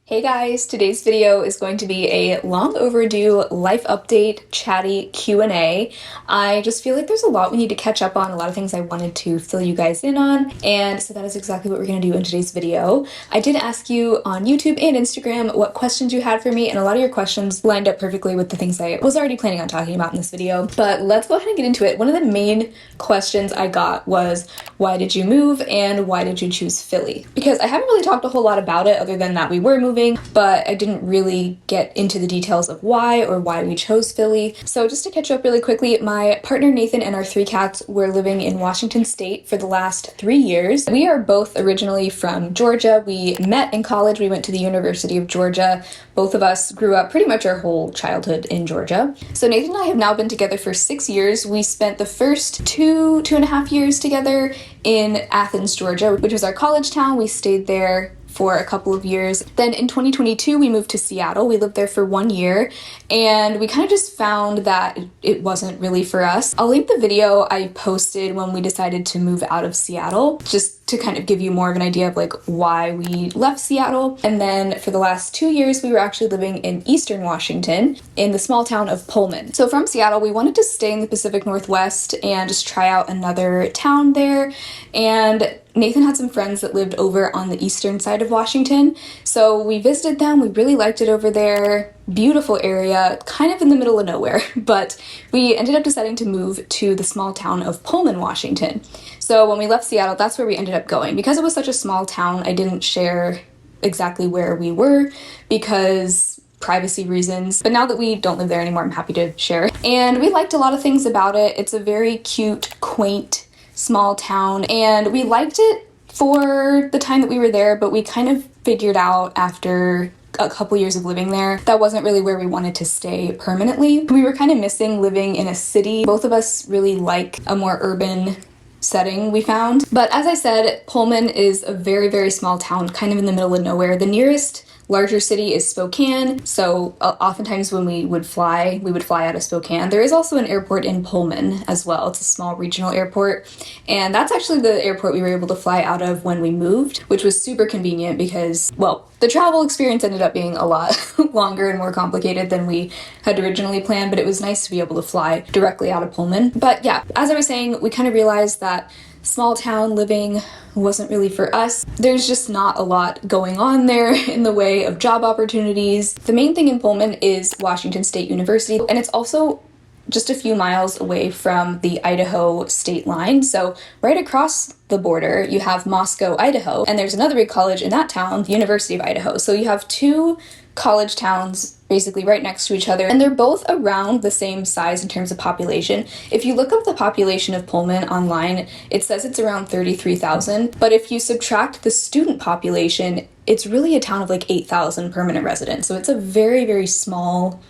Hey guys, today's video is going to be a long overdue life update chatty Q&A. I just feel like there's a lot we need to catch up on, a lot of things I wanted to fill you guys in on, and so that is exactly what we're going to do in today's video. I did ask you on YouTube and Instagram what questions you had for me, and a lot of your questions lined up perfectly with the things I was already planning on talking about in this video, but let's go ahead and get into it. One of the main questions I got was, why did you move and why did you choose Philly? Because I haven't really talked a whole lot about it other than that we were moving, but I didn't really get into the details of why or why we chose Philly. So just to catch up really quickly, my partner Nathan and our 3 cats were living in Washington State for the last 3 years. We are both originally from Georgia. We met in college. We went to the University of Georgia. Both of us grew up pretty much our whole childhood in Georgia. So Nathan and I have now been together for 6 years. We spent the first two and a half years together in Athens, Georgia, which was our college town. We stayed there for a couple of years. Then in 2022, we moved to Seattle. We lived there for 1 year, and we kind of just found that it wasn't really for us. I'll link the video I posted when we decided to move out of Seattle, just to kind of give you more of an idea of like why we left Seattle. And then for the last 2 years, we were actually living in Eastern Washington in the small town of Pullman. So from Seattle, we wanted to stay in the Pacific Northwest and just try out another town there. And Nathan had some friends that lived over on the eastern side of Washington, so we visited them. We really liked it over there. Beautiful area, kind of in the middle of nowhere, but we ended up deciding to move to the small town of Pullman, Washington. So when we left Seattle, that's where we ended up going. Because it was such a small town, I didn't share exactly where we were because privacy reasons, but now that we don't live there anymore, I'm happy to share. And we liked a lot of things about it. It's a very cute, quaint, small town, and we liked it for the time that we were there, but we kind of figured out after a couple years of living there that wasn't really where we wanted to stay permanently. We were kind of missing living in a city. Both of us really like a more urban setting, we found. But as I said, Pullman is a very, very small town, kind of in the middle of nowhere. The nearest larger city is Spokane, so oftentimes when we would fly out of Spokane. There is also an airport in Pullman as well. It's a small regional airport, and that's actually the airport we were able to fly out of when we moved, which was super convenient because, well, the travel experience ended up being a lot longer and more complicated than we had originally planned, but it was nice to be able to fly directly out of Pullman. But yeah, as I was saying, we kind of realized that small town living wasn't really for us. There's just not a lot going on there in the way of job opportunities. The main thing in Pullman is Washington State University, and it's also just a few miles away from the Idaho state line. So right across the border, you have Moscow, Idaho, and there's another big college in that town, the University of Idaho. So you have 2 college towns basically right next to each other, and they're both around the same size in terms of population. If you look up the population of Pullman online, it says it's around 33,000, but if you subtract the student population, it's really a town of like 8,000 permanent residents. So it's a very, very small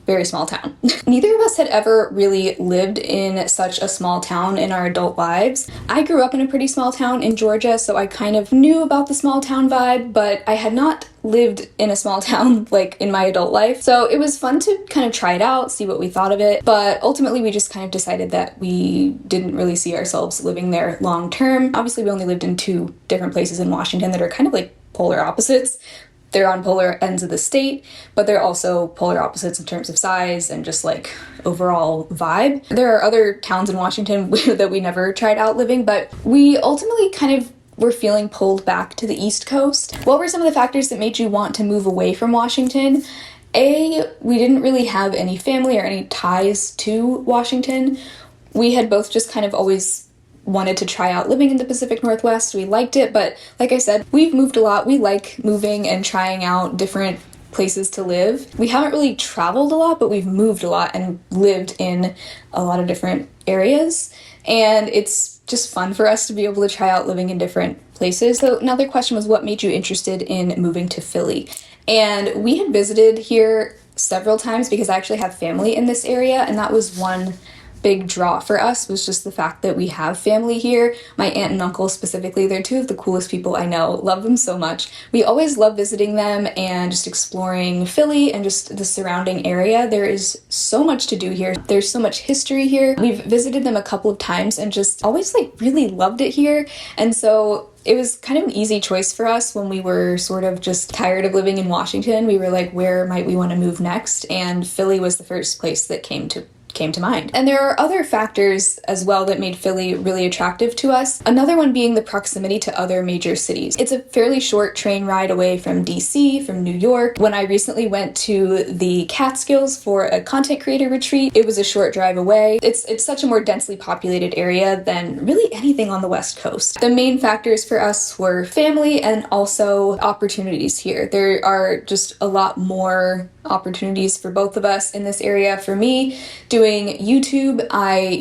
town. Neither of us had ever really lived in such a small town in our adult lives. I grew up in a pretty small town in Georgia, so I kind of knew about the small town vibe, but I had not lived in a small town like in my adult life. So it was fun to kind of try it out, see what we thought of it, but ultimately we just kind of decided that we didn't really see ourselves living there long term. Obviously, we only lived in 2 different places in Washington that are kind of like polar opposites. They're on polar ends of the state, but they're also polar opposites in terms of size and just like overall vibe. There are other towns in Washington that we never tried out living, but we ultimately kind of were feeling pulled back to the East Coast. What were some of the factors that made you want to move away from Washington? We didn't really have any family or any ties to Washington. We had both just kind of always wanted to try out living in the Pacific Northwest. We liked it, but like I said, we've moved a lot. We like moving and trying out different places to live. We haven't really traveled a lot, but we've moved a lot and lived in a lot of different areas, and it's just fun for us to be able to try out living in different places. So another question was, what made you interested in moving to Philly? And we had visited here several times because I actually have family in this area, and that was one big draw for us, was just the fact that we have family here. My aunt and uncle specifically, they're 2 of the coolest people I know. Love them so much. We always love visiting them and just exploring Philly and just the surrounding area. There is so much to do here. There's so much history here. We've visited them a couple of times and just always like really loved it here. And so it was kind of an easy choice for us when we were sort of just tired of living in Washington. We were like, where might we want to move next? And Philly was the first place that came to mind. And there are other factors as well that made Philly really attractive to us. Another one being the proximity to other major cities. It's a fairly short train ride away from DC, from New York. When I recently went to the Catskills for a content creator retreat, it was a short drive away. It's such a more densely populated area than really anything on the West Coast. The main factors for us were family and also opportunities here. There are just a lot more opportunities for both of us in this area. For me, doing YouTube, I,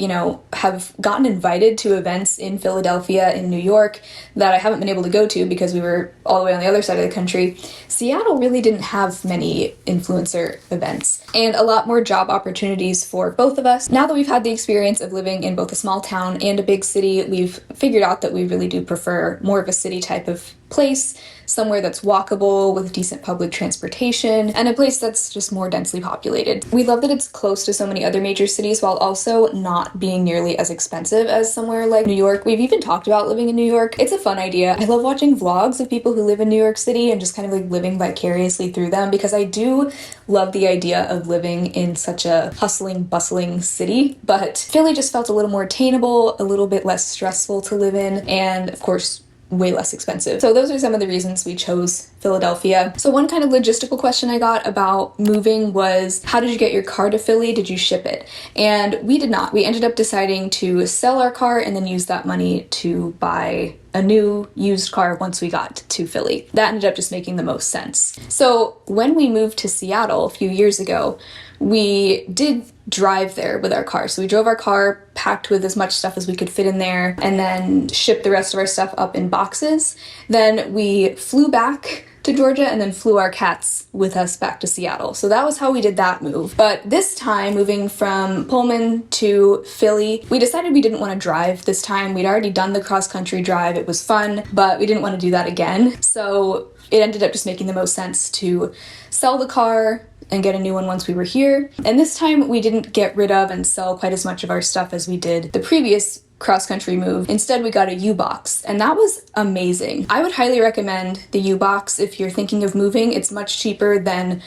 have gotten invited to events in Philadelphia, in New York, that I haven't been able to go to because we were all the way on the other side of the country. Seattle really didn't have many influencer events and a lot more job opportunities for both of us. Now that we've had the experience of living in both a small town and a big city, we've figured out that we really do prefer more of a city type of place, somewhere that's walkable with decent public transportation, and a place that's just more densely populated. We love that it's close to so many other major cities while also not being nearly as expensive as somewhere like New York. We've even talked about living in New York. It's a fun idea. I love watching vlogs of people who live in New York City and just kind of like living vicariously through them, because I do love the idea of living in such a hustling, bustling city. But Philly just felt a little more attainable, a little bit less stressful to live in, and of course, way less expensive. So those are some of the reasons we chose Philadelphia. So one kind of logistical question I got about moving was, how did you get your car to Philly? Did you ship it? And we did not. We ended up deciding to sell our car and then use that money to buy a new used car once we got to Philly. That ended up just making the most sense. So when we moved to Seattle a few years ago, we did drive there with our car. So we drove our car, packed with as much stuff as we could fit in there, and then shipped the rest of our stuff up in boxes. Then we flew back to Georgia and then flew our cats with us back to Seattle. So that was how we did that move. But this time, moving from Pullman to Philly, we decided we didn't want to drive this time. We'd already done the cross-country drive. It was fun, but we didn't want to do that again. So it ended up just making the most sense to sell the car and get a new one once we were here. And this time we didn't get rid of and sell quite as much of our stuff as we did the previous cross-country move. Instead, we got a U-Box, and that was amazing. I would highly recommend the U-Box if you're thinking of moving. It's much cheaper than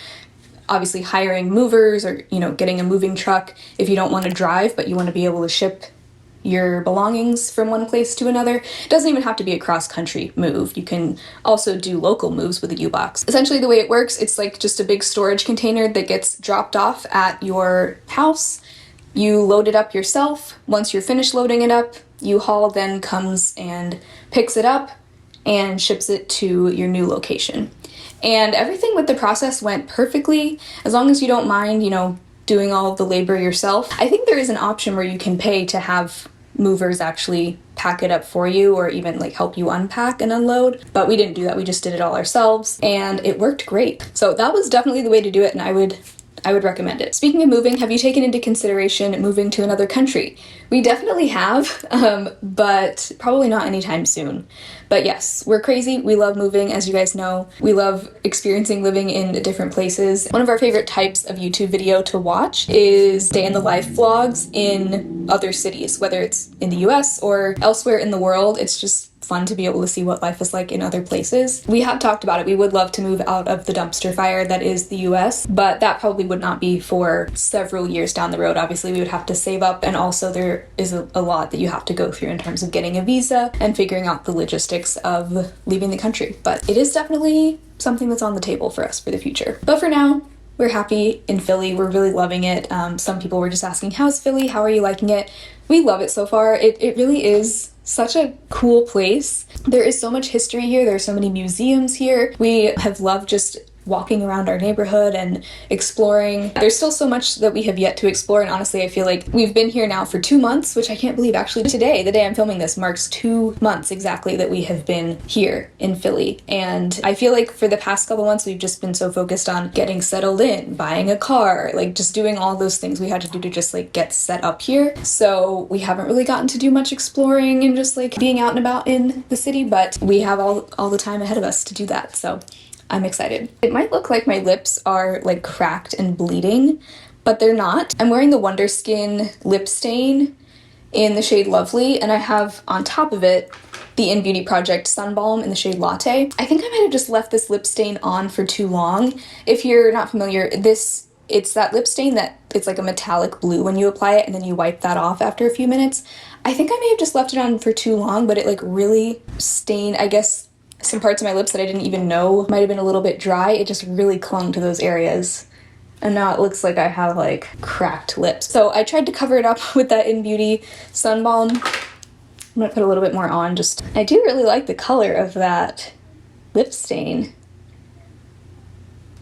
obviously hiring movers or, getting a moving truck if you don't want to drive, but you want to be able to ship your belongings from one place to another. It doesn't even have to be a cross-country move. You can also do local moves with a U-Box. Essentially, the way it works, it's like just a big storage container that gets dropped off at your house. You load it up yourself. Once you're finished loading it up, U-Haul then comes and picks it up and ships it to your new location. And everything with the process went perfectly, as long as you don't mind, doing all of the labor yourself. I think there is an option where you can pay to have movers actually pack it up for you or even help you unpack and unload, but we didn't do that. We just did it all ourselves and it worked great. So that was definitely the way to do it, and I would recommend it. Speaking of moving, have you taken into consideration moving to another country? We definitely have, but probably not anytime soon. But yes, we're crazy. We love moving, as you guys know. We love experiencing living in different places. One of our favorite types of YouTube video to watch is day in the life vlogs in other cities, whether it's in the US or elsewhere in the world. It's just fun to be able to see what life is like in other places. We have talked about it. We would love to move out of the dumpster fire that is the US, but that probably would not be for several years down the road. Obviously, we would have to save up, and also there is a lot that you have to go through in terms of getting a visa and figuring out the logistics of leaving the country. But it is definitely something that's on the table for us for the future. But for now, we're happy in Philly. We're really loving it. Some people were just asking, how's Philly? How are you liking it? We love it so far. It really is such a cool place. There is so much history here. There are so many museums here. We have loved just walking around our neighborhood and exploring. There's still so much that we have yet to explore, and honestly, I feel like we've been here now for 2 months, which I can't believe. Actually, today, the day I'm filming this, marks 2 months exactly that we have been here in Philly. And I feel like for the past couple months, we've just been so focused on getting settled in, buying a car, just doing all those things we had to do to just get set up here. So we haven't really gotten to do much exploring and just being out and about in the city, but we have all the time ahead of us to do that. So I'm excited. It might look like my lips are cracked and bleeding, but they're not. I'm wearing the Wonder Skin lip stain in the shade Lovely, and I have on top of it the In Beauty Project Sun Balm in the shade Latte. I think I might have just left this lip stain on for too long. If you're not familiar, it's that lip stain that it's like a metallic blue when you apply it and then you wipe that off after a few minutes. I think I may have just left it on for too long, but it like really stained, I guess, some parts of my lips that I didn't even know might have been a little bit dry. It just really clung to those areas. And now it looks like I have like cracked lips. So I tried to cover it up with that In Beauty Sun Balm. I'm gonna put a little bit more on. I do really like the color of that lip stain,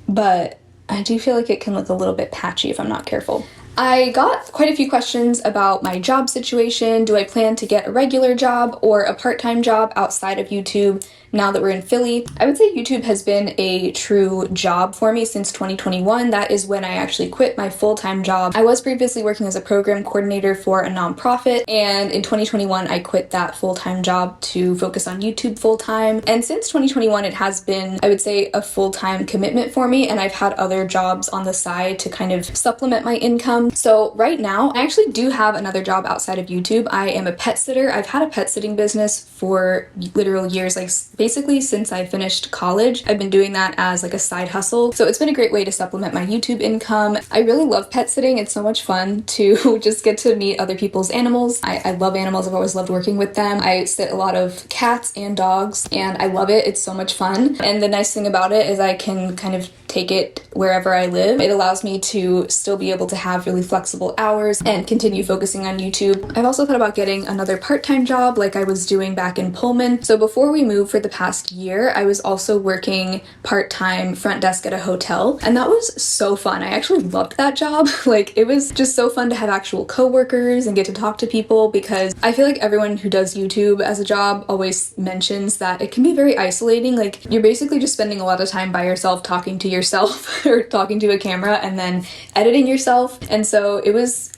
but I do feel like it can look a little bit patchy if I'm not careful. I got quite a few questions about my job situation. Do I plan to get a regular job or a part-time job outside of YouTube now that we're in Philly? I would say YouTube has been a true job for me since 2021. That is when I actually quit my full-time job. I was previously working as a program coordinator for a nonprofit, and in 2021 I quit that full-time job to focus on YouTube full-time. And since 2021 it has been, I would say, a full-time commitment for me, and I've had other jobs on the side to kind of supplement my income. So right now I actually do have another job outside of YouTube. I am a pet sitter. I've had a pet sitting business for literal years, like basically since I finished college. I've been doing that as like a side hustle. So it's been a great way to supplement my YouTube income. I really love pet sitting. It's so much fun to just get to meet other people's animals. I love animals. I've always loved working with them. I sit a lot of cats and dogs and I love it. It's so much fun. And the nice thing about it is I can kind of take it wherever I live. It allows me to still be able to have really flexible hours and continue focusing on YouTube. I've also thought about getting another part-time job like I was doing back in Pullman. So before we moved for the past year, I was also working part-time front desk at a hotel, and that was so fun. I actually loved that job. Like, it was just so fun to have actual coworkers and get to talk to people, because I feel like everyone who does YouTube as a job always mentions that it can be very isolating. Like, you're basically just spending a lot of time by yourself talking to yourself or talking to a camera and then editing yourself. And so it was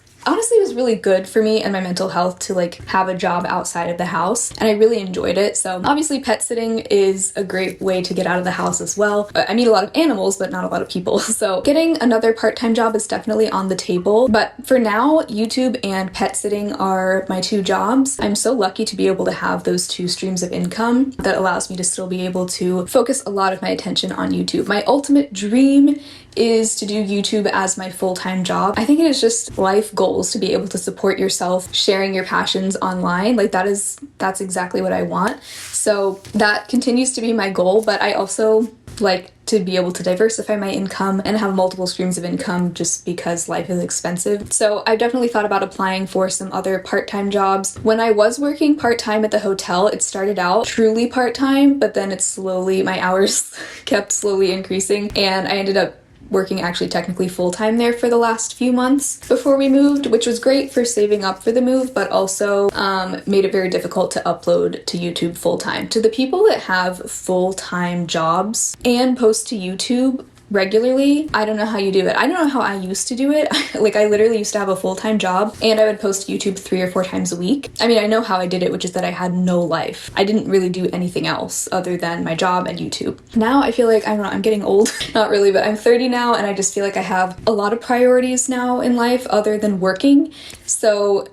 really good for me and my mental health to like have a job outside of the house, and I really enjoyed it. So obviously pet sitting is a great way to get out of the house as well. I meet a lot of animals, but not a lot of people. So getting another part-time job is definitely on the table. But for now, YouTube and pet sitting are my two jobs. I'm so lucky to be able to have those two streams of income that allows me to still be able to focus a lot of my attention on YouTube. My ultimate dream is to do YouTube as my full-time job. I think it is just life goals to be able to support yourself, sharing your passions online. Like that's exactly what I want. So that continues to be my goal, but I also like to be able to diversify my income and have multiple streams of income just because life is expensive. So I've definitely thought about applying for some other part-time jobs. When I was working part-time at the hotel, it started out truly part-time, but then my hours kept slowly increasing, and I ended up working actually technically full-time there for the last few months before we moved, which was great for saving up for the move, but also made it very difficult to upload to YouTube full-time. To the people that have full-time jobs and post to YouTube regularly, I don't know how you do it. I don't know how I used to do it. Like, I literally used to have a full-time job and I would post to YouTube 3 or 4 times a week. I mean, I know how I did it, which is that I had no life. I didn't really do anything else other than my job and YouTube. Now I feel like, I don't know, I'm getting old. Not really, but I'm 30 now, and I just feel like I have a lot of priorities now in life other than working. So,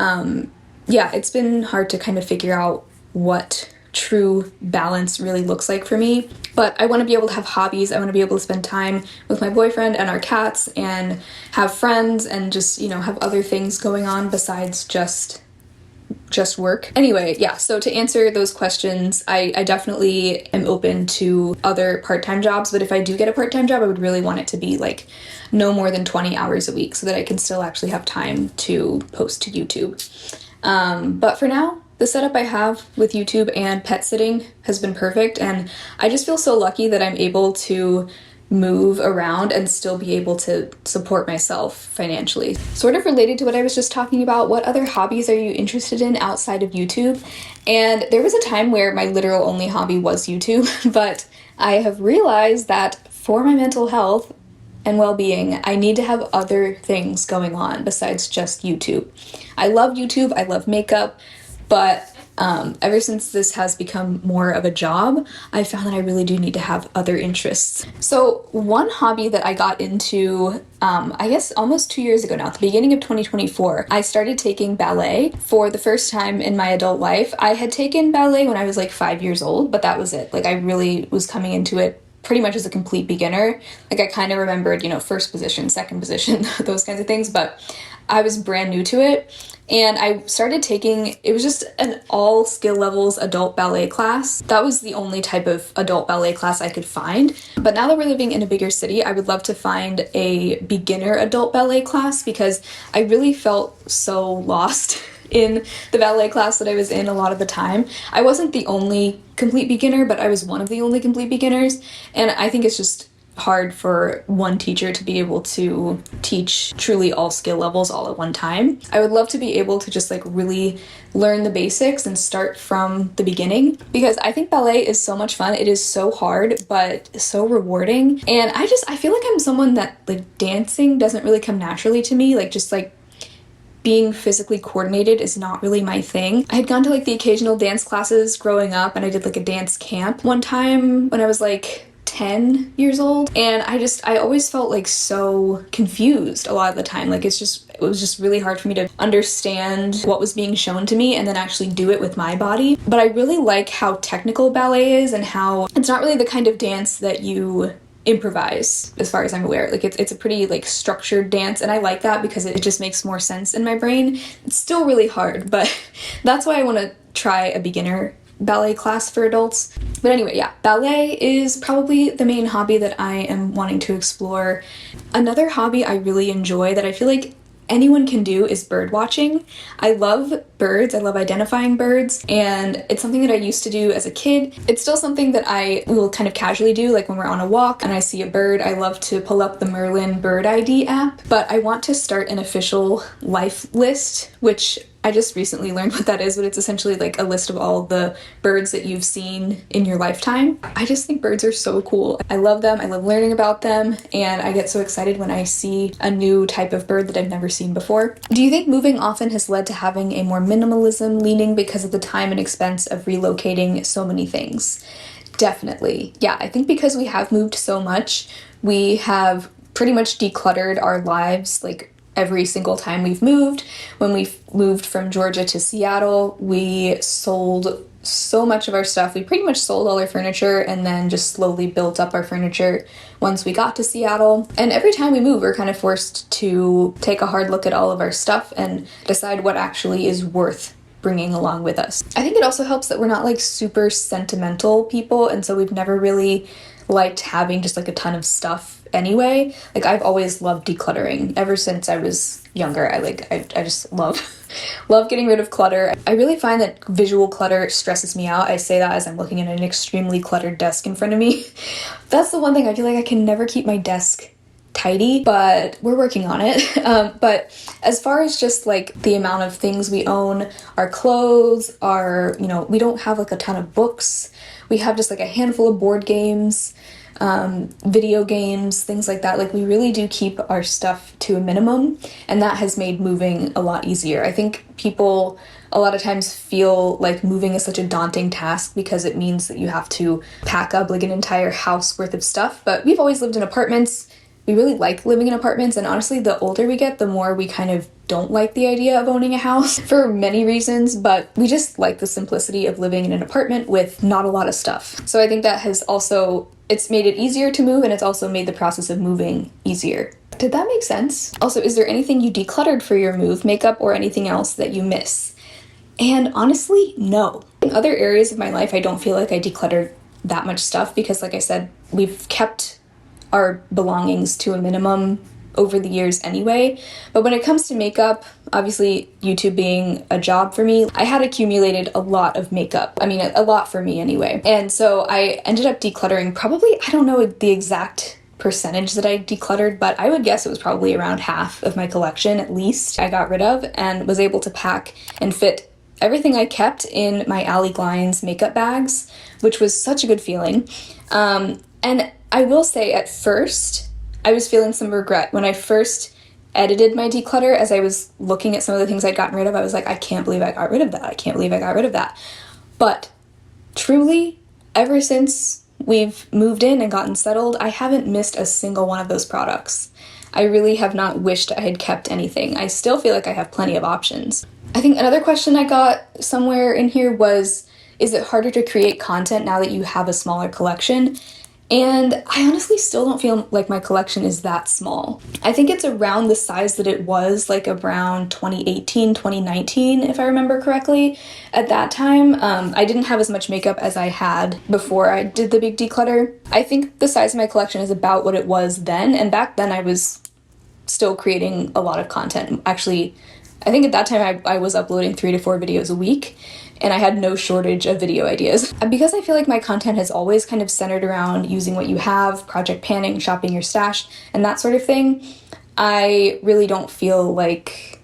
yeah, it's been hard to kind of figure out what true balance really looks like for me. But I want to be able to have hobbies. I want to be able to spend time with my boyfriend and our cats and have friends and just, you know, have other things going on besides just work. Anyway, yeah, so to answer those questions, I definitely am open to other part-time jobs, but if I do get a part-time job, I would really want it to be like no more than 20 hours a week so that I can still actually have time to post to YouTube. But for now, the setup I have with YouTube and pet sitting has been perfect, and I just feel so lucky that I'm able to move around and still be able to support myself financially. Sort of related to what I was just talking about, what other hobbies are you interested in outside of YouTube? And there was a time where my literal only hobby was YouTube, but I have realized that for my mental health and well-being, I need to have other things going on besides just YouTube. I love YouTube, I love makeup, but Ever since this has become more of a job, I found that I really do need to have other interests. So one hobby that I got into, I guess almost 2 years ago now, at the beginning of 2024, I started taking ballet for the first time in my adult life. I had taken ballet when I was like 5 years old, but that was it. Like I really was coming into it pretty much as a complete beginner. Like I kind of remembered, first position, second position, those kinds of things, but I was brand new to it. And I started taking, it was just an all skill levels adult ballet class. That was the only type of adult ballet class I could find. But now that we're living in a bigger city, I would love to find a beginner adult ballet class because I really felt so lost in the ballet class that I was in a lot of the time. I wasn't the only complete beginner, but I was one of the only complete beginners. And I think it's just hard for one teacher to be able to teach truly all skill levels all at one time. I would love to be able to just like really learn the basics and start from the beginning because I think ballet is so much fun. It is so hard, but so rewarding. And I feel like I'm someone that like dancing doesn't really come naturally to me. Like just like being physically coordinated is not really my thing. I had gone to like the occasional dance classes growing up and I did like a dance camp one time when I was like 10 years old, and I always felt like so confused a lot of the time. Like it was just really hard for me to understand what was being shown to me and then actually do it with my body. But I really like how technical ballet is and how it's not really the kind of dance that you improvise, as far as I'm aware. Like it's a pretty like structured dance, and I like that because it just makes more sense in my brain. It's still really hard, but that's why I want to try a beginner ballet class for adults. But anyway, yeah, ballet is probably the main hobby that I am wanting to explore. Another hobby I really enjoy that I feel like anyone can do is bird watching. I love birds. I love identifying birds, and it's something that I used to do as a kid. It's still something that I will kind of casually do, like when we're on a walk and I see a bird, I love to pull up the Merlin Bird ID app. But I want to start an official life list, which I just recently learned what that is, but it's essentially like a list of all the birds that you've seen in your lifetime. I just think birds are so cool. I love them, I love learning about them, and I get so excited when I see a new type of bird that I've never seen before. Do you think moving often has led to having a more minimalism leaning because of the time and expense of relocating so many things? Definitely. Yeah, I think because we have moved so much, we have pretty much decluttered our lives like every single time we've moved. When we moved from Georgia to Seattle, we sold so much of our stuff. We pretty much sold all our furniture and then just slowly built up our furniture once we got to Seattle. And every time we move, we're kind of forced to take a hard look at all of our stuff and decide what actually is worth bringing along with us. I think it also helps that we're not like super sentimental people, and so we've never really liked having just like a ton of stuff anyway. Like I've always loved decluttering ever since I was younger. I just love getting rid of clutter. I really find that visual clutter stresses me out. I say that as I'm looking at an extremely cluttered desk in front of me. That's the one thing I feel like I can never keep my desk tidy, but we're working on it. But as far as just like the amount of things we own, our clothes, we don't have like a ton of books. We have just like a handful of board games, video games, things like that. Like we really do keep our stuff to a minimum, and that has made moving a lot easier. I think people a lot of times feel like moving is such a daunting task because it means that you have to pack up like an entire house worth of stuff, but we've always lived in apartments. We really like living in apartments, and honestly, the older we get, the more we kind of don't like the idea of owning a house for many reasons, but we just like the simplicity of living in an apartment with not a lot of stuff. So I think that has also, it's made it easier to move, and it's also made the process of moving easier. Did that make sense? Also, is there anything you decluttered for your move, makeup or anything else that you miss? And honestly, no. In other areas of my life, I don't feel like I decluttered that much stuff because, like I said, we've kept our belongings to a minimum over the years anyway. But when it comes to makeup, obviously YouTube being a job for me, I had accumulated a lot of makeup. I mean, a lot for me anyway. And so I ended up decluttering probably, I don't know the exact percentage that I decluttered, but I would guess it was probably around half of my collection at least I got rid of, and was able to pack and fit everything I kept in my Allie Glines makeup bags, which was such a good feeling. And I will say at first, I was feeling some regret when I first edited my declutter as I was looking at some of the things I'd gotten rid of. I was like, I can't believe I got rid of that. I can't believe I got rid of that. But truly, ever since we've moved in and gotten settled, I haven't missed a single one of those products. I really have not wished I had kept anything. I still feel like I have plenty of options. I think another question I got somewhere in here was, is it harder to create content now that you have a smaller collection? And I honestly still don't feel like my collection is that small. I think it's around the size that it was like around 2018, 2019, if I remember correctly. At that time, I didn't have as much makeup as I had before I did the big declutter. I think the size of my collection is about what it was then, and back then I was still creating a lot of content. Actually, I think at that time I was uploading 3 to 4 videos a week, and I had no shortage of video ideas. Because I feel like my content has always kind of centered around using what you have, project panning, shopping your stash, and that sort of thing, I really don't feel like,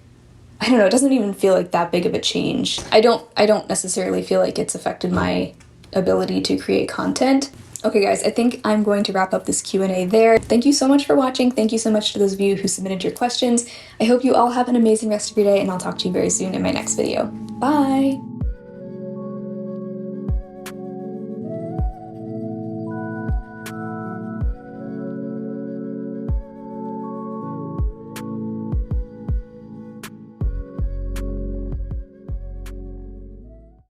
I don't know, it doesn't even feel like that big of a change. I don't necessarily feel like it's affected my ability to create content. Okay guys, I think I'm going to wrap up this Q&A there. Thank you so much for watching. Thank you so much to those of you who submitted your questions. I hope you all have an amazing rest of your day, and I'll talk to you very soon in my next video. Bye!